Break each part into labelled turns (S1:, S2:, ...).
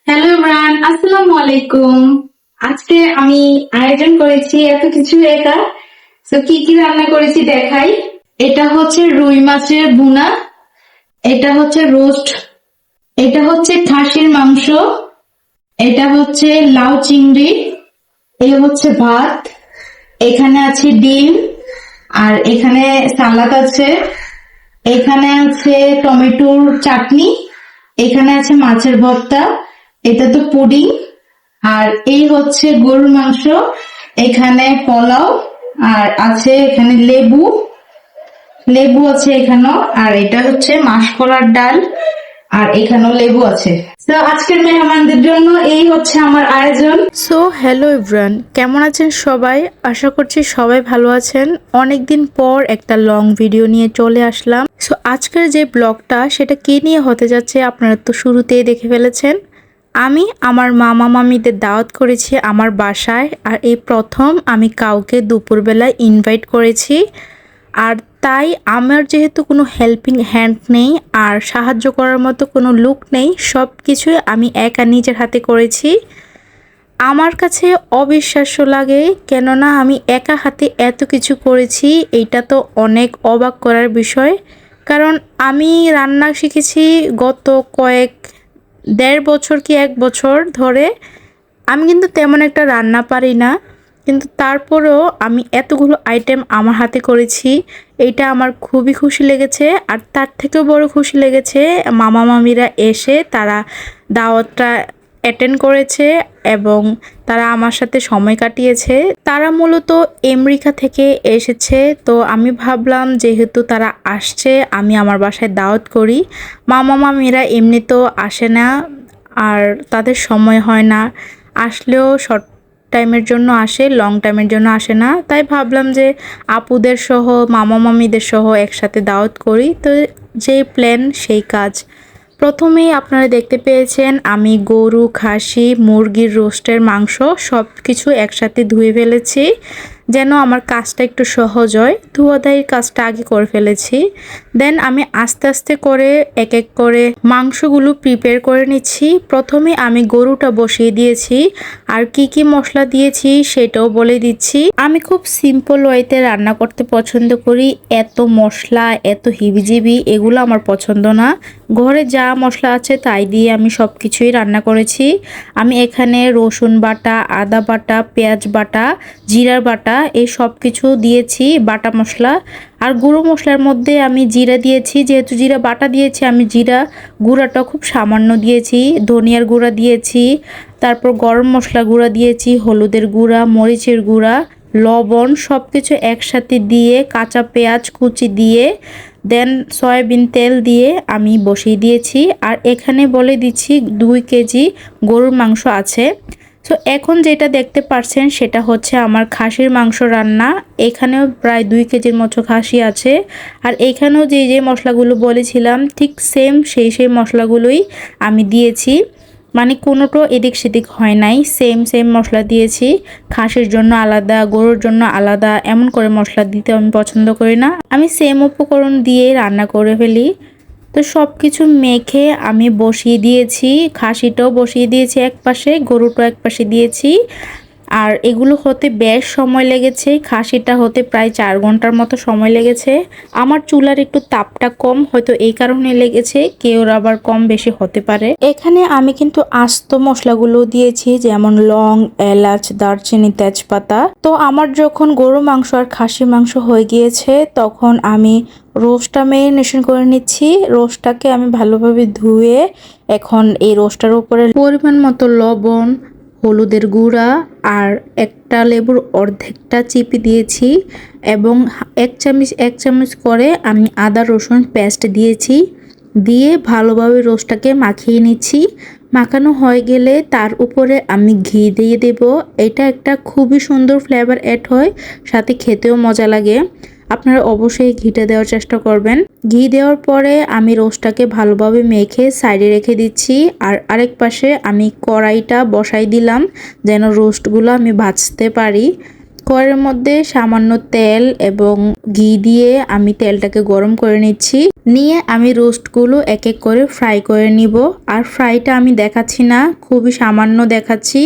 S1: Hello Imran, আসসালামু আলাইকুম। আজকে আমি আয়োজন করেছি এত কিছু একা। তো কি কি রান্না করেছি দেখাই। এটা হচ্ছে রুই মাছের ভুনা, এটা হচ্ছে রোস্ট, এটা হচ্ছে খাসির মাংস, এটা হচ্ছে লাউ চিংড়ি, এই হচ্ছে ভাত, এখানে আছে ডিম, আর এখানে সালাদ আছে, এখানে আছে টমেটোর চাটনি, এখানে আছে মাছের ভর্তা, এটা তো পুডিং, আর এই হচ্ছে গরুর মাংস, এখানে পোলাও, আর আছে এখানে লেবু, লেবু আছে এখানেও, আর এটা হচ্ছে মাসকলার ডাল, আর এখানেও লেবু আছে। তো আজকের মেহমানদের জন্য এই হচ্ছে আমার আয়োজন।
S2: সো হ্যালো এভরিওয়ান, কেমন আছেন সবাই? আশা করছি সবাই ভালো আছেন। অনেকদিন পর একটা লং ভিডিও নিয়ে চলে আসলাম। সো আজকের যে ব্লগটা সেটা কি নিয়ে হতে যাচ্ছে আপনারা তো শুরুতেই দেখে ফেলেছেন। আমি আমার মামা মামিদের দাওয়াত করেছি আমার বাসায়, আর এই প্রথম আমি কাউকে দুপুরবেলায় ইনভাইট করেছি। আর তাই আমার যেহেতু কোনো হেল্পিং হ্যান্ড নেই আর সাহায্য করার মতো কোনো লোক নেই, সব কিছুই আমি একা নিজের হাতে করেছি। আমার কাছে অবিশ্বাস্য লাগে, কেননা আমি একা হাতে এত কিছু করেছি। এইটা তো অনেক অবাক করার বিষয়, কারণ আমি রান্না শিখেছি গত কয়েক 1.5 বছর কি 1 বছর ধরে। আমি কিন্তু তেমন একটা রান্না পারি না, কিন্তু তারপরেও আমি এতগুলো আইটেম আমার হাতে করেছি। এইটা আমার খুবই খুশি লেগেছে। আর তার থেকেও বড় খুশি লেগেছে মামা মামিরা এসে তারা দাওয়াতটা অ্যাটেন্ড করেছে এবং তারা আমার সাথে সময় কাটিয়েছে। তারা মূলত আমেরিকা থেকে এসেছে, তো আমি ভাবলাম যেহেতু তারা আসছে আমি আমার বাসায় দাওয়াত করি। মামা মামিরা এমনিতেও আসে না, আর তাদের সময় হয় না, আসলেও শর্ট টাইমের জন্য আসে, লং টাইমের জন্য আসে না। তাই ভাবলাম যে আপুদের সহ মামা মামিদের সহ একসাথে দাওয়াত করি। তো যেই প্ল্যান সেই কাজ। প্রথমেই আপনারা দেখতে পেয়েছেন আমি গরু, খাসি, মুরগির রোস্টের মাংস সব কিছু একসাথে ধুয়ে ফেলেছি, যেন আমার কাজটা একটু সহজ হয়। ধোয়াধাইয়ের কাজটা আগে করে ফেলেছি। দেন আমি আস্তে আস্তে করে এক এক করে মাংসগুলো প্রিপেয়ার করে নিচ্ছি। প্রথমে আমি গরুটা বসিয়ে দিয়েছি, আর কি কি মশলা দিয়েছি সেটাও বলে দিচ্ছি। আমি খুব সিম্পল ওয়েতে রান্না করতে পছন্দ করি। এত মশলা, এত হিবিজিবি এগুলো আমার পছন্দ না। ঘরে যা মশলা আছে তাই দিয়ে আমি সব কিছুই রান্না করেছি। আমি এখানে রসুন বাটা, আদা বাটা, পেঁয়াজ বাটা, জিরার বাটা এই সব কিছু দিয়েছি বাটা মশলা। আর গুঁড়ো মশলার মধ্যে আমি জিরা দিয়েছি, যেহেতু জিরা বাটা দিয়েছি আমি জিরা গুঁড়াটা খুব সামান্য দিয়েছি। ধনিয়ার গুঁড়া দিয়েছি, তারপর গরম মশলা গুঁড়া দিয়েছি, হলুদের গুঁড়া, মরিচের গুঁড়া, লবণ সব কিছু একসাথে দিয়ে, কাঁচা পেঁয়াজ কুচি দিয়ে, দেন সয়াবিন তেল দিয়ে আমি বসিয়ে দিয়েছি। আর এখানে বলে দিচ্ছি 2 কেজি গরুর মাংস আছে। তো এখন যেটা দেখতে পাচ্ছেন সেটা হচ্ছে আমার খাসির মাংস রান্না। এখানেও প্রায় 2 কেজির মতো খাসি আছে। আর এখানেও যে যে মশলাগুলো বলেছিলাম ঠিক সেম সেই মশলাগুলোই আমি দিয়েছি, মানে কোনোটা এদিক সেদিক হয় নাই, সেম সেম মশলা দিয়েছি। খাসির জন্য আলাদা, গরুর জন্য আলাদা এমন করে মশলা দিতে আমি পছন্দ করি না। আমি সেম উপকরণ দিয়ে রান্না করে ফেলি। তো সব কিছু মেখে আমি বসিয়ে দিয়েছি, খাসিটাও বসিয়ে দিয়েছি এক পাশে, গরুটাও এক পাশে দিয়েছি। আর এগুলো হতে বেশ সময় লেগেছে, খাসিটা হতে প্রায় 4 ঘন্টার মতো সময় লেগেছে। আমার চুলার একটু তাপটা কম, হয়তো এই কারণে লেগেছে, কেউ আবার কম বেশি হতে পারে। এখানে আমি কিন্তু আস্ত মশলাগুলো দিয়েছি, যেমন লং, এলাচ, দারচিনি, তেজপাতা। তো আমার যখন গরু মাংস আর খাসি মাংস হয়ে গিয়েছে তখন আমি রোস্টটা মেরিনেশন করে নিচ্ছি। রোস্টটাকে আমি ভালোভাবে ধুয়ে এখন এই রোস্টার উপরে পরিমাণ মতো লবণ, হলুদের গুঁড়া আর একটা লেবুর অর্ধেকটা চিপে দিয়েছি, এবং 1 চামচ করে আমি আদা রসুন পেস্ট দিয়েছি। দিয়ে ভালোভাবে রোস্টটাকে মাখিয়ে নিচ্ছি। মাখানো হয়ে গেলে তার উপরে আমি ঘি দিয়ে দেব। এটা একটা খুবই সুন্দর ফ্লেভার অ্যাড হয়, সাথে খেতেও মজা লাগে। আপনারা অবশ্যই ঘিটা দেওয়ার চেষ্টা করবেন। ঘি দেওয়ার পরে আমি রোস্টটাকে ভালোভাবে মেখে সাইডে রেখে দিচ্ছি। আর আরেক পাশে আমি কড়াইটা বসাই দিলাম যেন রোস্টগুলো আমি ভাজতে পারি। কড়াইয়ের মধ্যে সামান্য তেল এবং ঘি দিয়ে আমি তেলটাকে গরম করে নিচ্ছি। নিয়ে আমি রোস্টগুলো এক এক করে ফ্রাই করে নিব। আর ফ্রাইটা আমি দেখাচ্ছি না, খুবই সামান্য দেখাচ্ছি,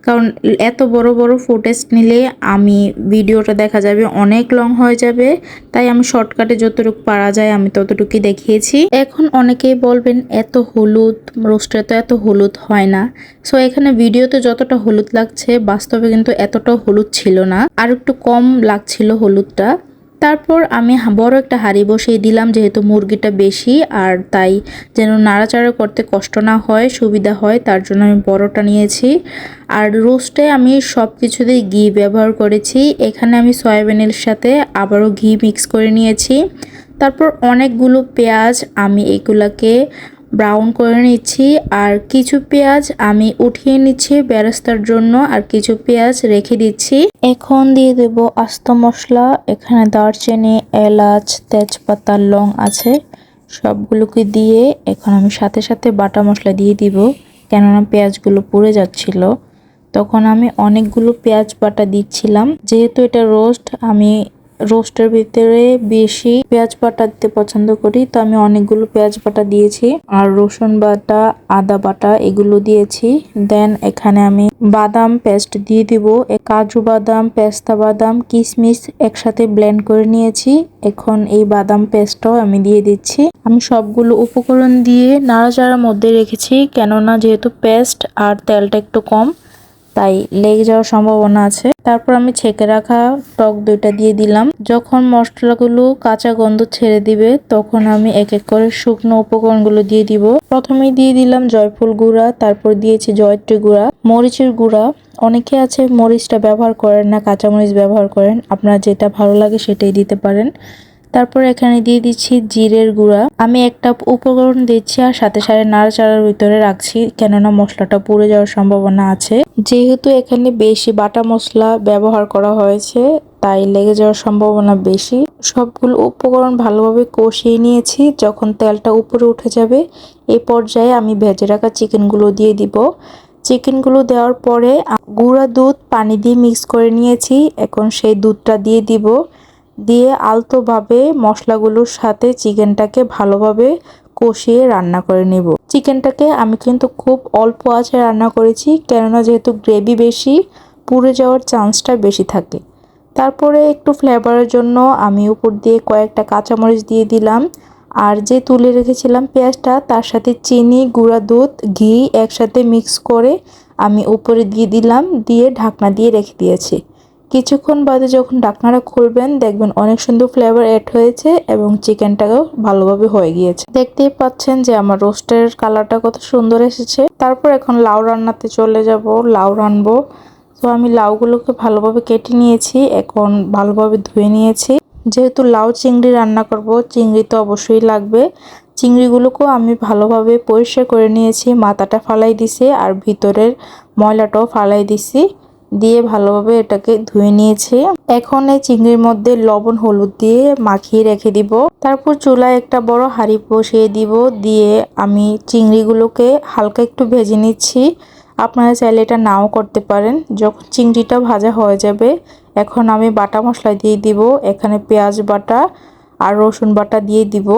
S2: কারণ এত বড় বড় ফুটেজ নিলে আমি ভিডিওটা দেখা যাবে অনেক লং হয়ে যাবে। তাই আমি শর্টকাটে যতটুকু পারা যায় আমি ততটুকুই দেখিয়েছি। এখন অনেকেই বলবেন এত হলুদ, রোস্টে তো এত হলুদ হয় না। সো এখানে ভিডিওতে যতটা হলুদ লাগছে বাস্তবে কিন্তু এতটাও হলুদ ছিল না, আর একটু কম লাগছিল হলুদটা। তারপর আমি বড় একটা হাঁড়ি বসিয়ে দিলাম, যেহেতু মুরগিটা বেশি আর তাই যেন নাড়াচাড়া করতে কষ্ট না হয়, সুবিধা হয়, তার জন্য আমি বড়টা নিয়েছি। আর রোস্টে আমি সব কিছুতেই ঘি ব্যবহার করেছি। এখানে আমি সয়াবিনের সাথে আবারও ঘি মিক্স করে নিয়েছি। তারপর অনেকগুলো পেঁয়াজ আমি এগুলাকে ব্রাউন করে নিচ্ছি, আর কিছু পেঁয়াজ আমি উঠিয়ে নিচ্ছি বেরেস্তার জন্য, আর কিছু পেঁয়াজ রেখে দিচ্ছি। এখন দিয়ে দেব আস্ত মশলা। এখানে দারচিনি, এলাচ, তেজপাতা, লং আছে, সবগুলোকে দিয়ে এখন আমি সাথে সাথে বাটা মশলা দিয়ে দিব, কেননা পেঁয়াজগুলো পুড়ে যাচ্ছিল। তখন আমি অনেকগুলো পেঁয়াজ বাটা দিচ্ছিলাম, যেহেতু এটা রোস্ট, আমি রোস্টের ভিতরে বেশি পেঁয়াজ বাটা দিতে পছন্দ করি, তো আমি অনেকগুলো পেঁয়াজ বাটা দিয়েছি। আর রসুন বাটা, আদা বাটা এগুলো দিয়েছি। দেন এখানে আমি বাদাম পেস্ট দিয়ে দিব। কাজু বাদাম, পেস্তা বাদাম, কিশমিশ একসাথে ব্লেন্ড করে নিয়েছি। এখন এই বাদাম পেস্টটাও আমি দিয়ে দিচ্ছি। আমি সবগুলো উপকরণ দিয়ে নাড়াচাড়ার মধ্যে রেখেছি, কেননা যেহেতু পেস্ট আর তেলটা একটু কম, তাই লেগে যাওয়ার সম্ভাবনা আছে। তারপর আমি ছেঁকে রাখা টক দইটা দিয়ে দিলাম। যখন মশলাগুলো কাঁচা গন্ধ ছেড়ে দিবে তখন আমি এক এক করে শুকনো উপকরণগুলো দিয়ে দিব। প্রথমেই দিয়ে দিলাম জয়ফল গুঁড়া, তারপর দিয়েছি জয়ত্রী গুঁড়া, মরিচের গুঁড়া। অনেকে আছে মরিচটা ব্যবহার করেন না, কাঁচামরিচ ব্যবহার করেন, আপনার যেটা ভালো লাগে সেটাই দিতে পারেন। তারপর এখানে দিয়ে দিচ্ছি জিরের গুঁড়া। আমি একটা উপকরণ দিচ্ছি আর সাথে সাথে নাড়াচাড়ার ভিতরে রাখছি, কেননা মশলাটা পুড়ে যাওয়ার সম্ভাবনা আছে। যেহেতু এখানে বেশি বাটা মশলা ব্যবহার করা হয়েছে তাই লেগে যাওয়ার সম্ভাবনা বেশি। সবগুলো উপকরণ ভালোভাবে কষিয়ে নিয়েছি। যখন তেলটা উপরে উঠে যাবে এই পর্যায়ে আমি ভেজে রাখা চিকেনগুলো দিয়ে দিব। চিকেনগুলো দেওয়ার পরে গুঁড়া দুধ পানি দিয়ে মিক্স করে নিয়েছি, এখন সেই দুধটা দিয়ে দিব। দিয়ে আলতোভাবে মশলাগুলোর সাথে চিকেনটাকে ভালোভাবে কষিয়ে রান্না করে নেব। চিকেনটাকে আমি কিন্তু খুব অল্প আঁচে রান্না করেছি, কেননা যেহেতু গ্রেভি বেশি, পুড়ে যাওয়ার চান্সটা বেশি থাকে। তারপরে একটু ফ্লেভারের জন্য আমি উপর দিয়ে কয়েকটা কাঁচামরিচ দিয়ে দিলাম। আর যে তুলে রেখেছিলাম পেঁয়াজটা, তার সাথে চিনি, গুঁড়া দুধ, ঘি একসাথে মিক্স করে আমি উপরে দিয়ে দিলাম, দিয়ে ঢাকনা দিয়ে রেখে দিয়েছি। কিছুক্ষণ বাদে যখন ঢাকনাটা খুলবেন দেখবেন অনেক সুন্দর ফ্লেভার অ্যাড হয়েছে এবং চিকেনটাও ভালোভাবে হয়ে গিয়েছে। দেখতেই পাচ্ছেন যে আমার রোস্টের কালারটা কত সুন্দর এসেছে। তারপর এখন লাউ রান্নাতে চলে যাব, লাউ রানবো। তো আমি লাউগুলোকে ভালোভাবে কেটে নিয়েছি, এখন ভালোভাবে ধুয়ে নিয়েছি। যেহেতু লাউ চিংড়ি রান্না করব, চিংড়ি তো অবশ্যই লাগবে। চিংড়িগুলোকেও আমি ভালোভাবে পরিষ্কার করে নিয়েছি, মাথাটা ফালাই দিছি আর ভিতরের ময়লাটাও ফালাই দিছি, দিয়ে ভালোভাবে এটাকে ধুয়ে নিয়েছি। এখন এই চিংড়ির মধ্যে লবণ হলুদ দিয়ে মাখিয়ে রেখে দিব। তারপর চুলায় একটা বড় হাঁড়ি বসিয়ে দিব, দিয়ে আমি চিংড়িগুলোকে হালকা একটু ভেজে নিচ্ছি। আপনারা চাইলে এটা নাও করতে পারেন। যখন চিংড়িটা ভাজা হয়ে যাবে এখন আমি বাটা মশলা দিয়ে দিব। এখানে পেঁয়াজ বাটা আর রসুন বাটা দিয়ে দিব,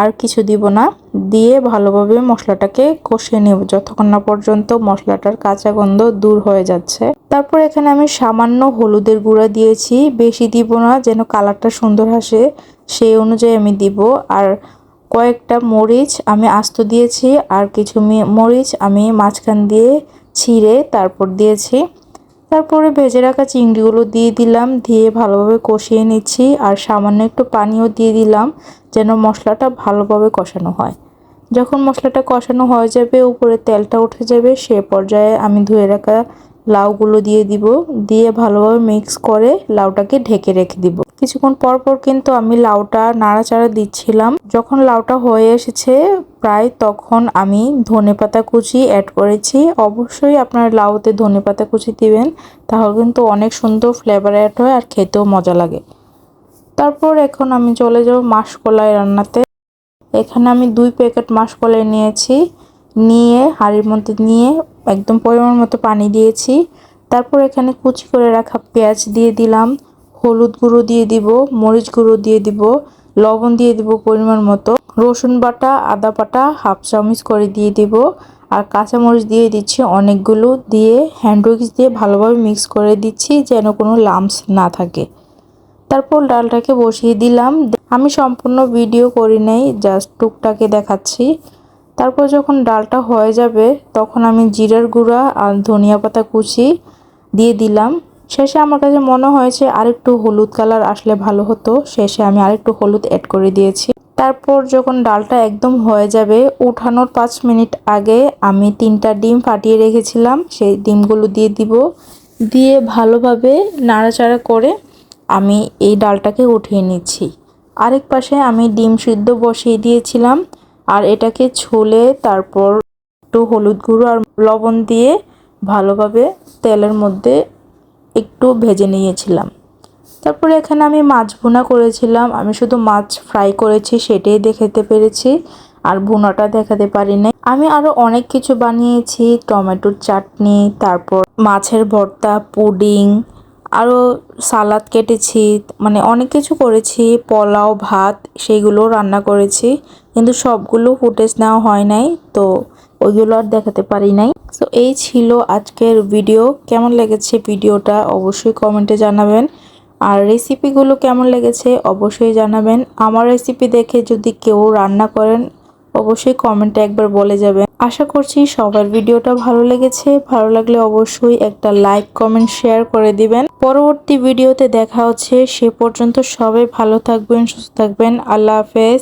S2: আর কিছু দিব না। দিয়ে ভালোভাবে মশলাটাকে কষিয়ে নেব যতক্ষণ না পর্যন্ত মশলাটার কাঁচা গন্ধ দূর হয়ে যাচ্ছে। তারপর এখানে আমি সামান্য হলুদের গুঁড়া দিয়েছি, বেশি দিব না, যেন কালারটা সুন্দর আসে সেই অনুযায়ী আমি দিব। আর কয়েকটা মরিচ আমি আস্ত দিয়েছি, আর কিছু মরিচ আমি মাঝখান দিয়ে ছিঁড়ে তারপর দিয়েছি। তারপরে ভেজে রাখা চিংড়িগুলো দিয়ে দিলাম, দিয়ে ভালোভাবে কষিয়ে নিচ্ছি। আর সামান্য একটু পানিও দিয়ে দিলাম যেন মশলাটা ভালোভাবে কষানো হয়। যখন মশলাটা কষানো হয়ে যাবে, উপরে তেলটা উঠে যাবে, সে পর্যায়ে আমি ধুয়ে রাখা লাউগুলো দিয়ে দিব, দিয়ে ভালোভাবে মিক্স করে লাউটাকে ঢেকে রেখে দিব। কিছুক্ষণ পর পর কিন্তু আমি লাউটা নাড়াচাড়া দিচ্ছিলাম। যখন লাউটা হয়ে এসেছে প্রায়, তখন আমি ধনেপাতা কুচি অ্যাড করেছি। অবশ্যই আপনার লাউতে ধনেপাতা কুচি দিবেন, তাহলে কিন্তু অনেক সুন্দর ফ্লেভার অ্যাড হয় আর খেতেও মজা লাগে। তারপর এখন আমি চলে যাব মাসকলাই রান্নাতে। এখানে আমি 2 প্যাকেট মাসকলাই নিয়েছি, নিয়ে হাঁড়ির মধ্যে নিয়ে একদম পরিমাণ মতো পানি দিয়েছি। তারপর এখানে কুচি করে রাখা পেঁয়াজ দিয়ে দিলাম, হলুদ গুঁড়ো দিয়ে দিব, মরিচ গুঁড়ো দিয়ে দিব, লবণ দিয়ে দিব পরিমাণ মতো, রসুন বাটা, আদা বাটা হাফ চামচ করে দিয়ে দিব, আর কাঁচামরিচ দিয়ে দিচ্ছি অনেকগুলো, দিয়ে হ্যান্ড উইক্স দিয়ে ভালোভাবে মিক্স করে দিচ্ছি যেন কোনো লাম্পস না থাকে। তারপর ডালটাকে বসিয়ে দিলাম। আমি সম্পূর্ণ ভিডিও করি নাই, জাস্ট টুকটাকে দেখাচ্ছি। তারপর যখন ডালটা হয়ে যাবে তখন আমি জিরার গুঁড়া আর ধনিয়া পাতা কুচি দিয়ে দিলাম। শেষে আমার কাছে মনে হয়েছে আরেকটু হলুদ কালার আসলে ভালো হতো, শেষে আমি আরেকটু হলুদ অ্যাড করে দিয়েছি। তারপর যখন ডালটা একদম হয়ে যাবে, উঠানোর 5 মিনিট আগে আমি 3টা ডিম ফাটিয়ে রেখেছিলাম, সেই ডিমগুলো দিয়ে দিব। দিয়ে ভালোভাবে নাড়াচাড়া করে আমি এই ডালটাকে উঠিয়ে নিচ্ছি। আরেক পাশে আমি ডিম সিদ্ধ বসিয়ে দিয়েছিলাম, আর এটাকে ছুলে তারপর একটু হলুদ গুঁড়ো আর লবণ দিয়ে ভালোভাবে তেলের মধ্যে একটু ভেজে নিয়েছিলাম। তারপরে এখানে আমি মাছ ভুনা করেছিলাম, আমি শুধু মাছ ফ্রাই করেছি সেটাই দেখাতে পেরেছি, আর ভুনাটা দেখাতে পারি নাই। আমি আরও অনেক কিছু বানিয়েছি, টমেটোর চাটনি, তারপর মাছের ভর্তা, পুডিং, আরও সালাদ কেটেছি, মানে অনেক কিছু করেছি, পোলাও, ভাত সেইগুলো রান্না করেছি, কিন্তু সবগুলো ফুটেজ নেওয়া হয় নাই, তো ওইগুলো আর দেখাতে পারি নাই। তো এই ছিল আজকের ভিডিও। কেমন লেগেছে ভিডিওটা অবশ্যই কমেন্টে জানাবেন, আর রেসিপিগুলো কেমন লেগেছে অবশ্যই জানাবেন। আমার রেসিপি দেখে যদি কেউ রান্না করেন অবশ্যই কমেন্টে একবার বলে যাবেন। আশা করছি সবার ভিডিওটা ভালো লেগেছে, ভালো লাগলে অবশ্যই একটা লাইক, কমেন্ট, শেয়ার করে দিবেন। পরবর্তী ভিডিওতে দেখা হচ্ছে, সে পর্যন্ত সবাই ভালো থাকবেন, সুস্থ থাকবেন। আল্লাহ হাফেজ।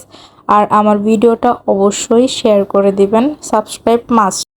S2: আর আমার ভিডিওটা অবশ্যই শেয়ার করে দিবেন, সাবস্ক্রাইব মাস্ট।